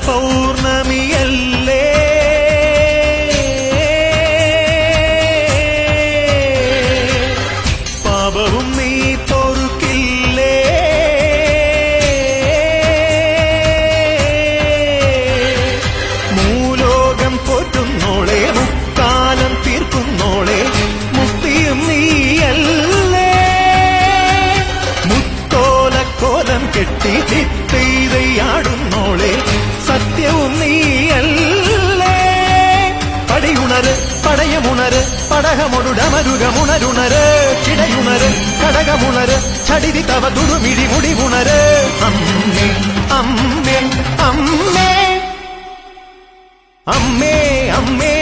പൗർണമിയല്ലേ പാപവും നീ പൊറുക്കില്ലേ മൂലോകം പോറ്റുന്നോളെ മുക്കാലം തീർക്കുന്നോളെ മുക്തിയും നീയല്ലേ മുത്തോലക്കോലം കെട്ടി ചിത്തയാടുന്നോളെ സത്യവും നീയല്ലേ പടിയുണര് പടയമുണര് പടകമൊടുടമരുകമുണരുണര് ചിടയുണര് കടകമുണര് ചടിതി തവ തുടുമിടി മുടിവുണര് അമ്മേ അമ്മേ അമ്മേ അമ്മേ അമ്മേ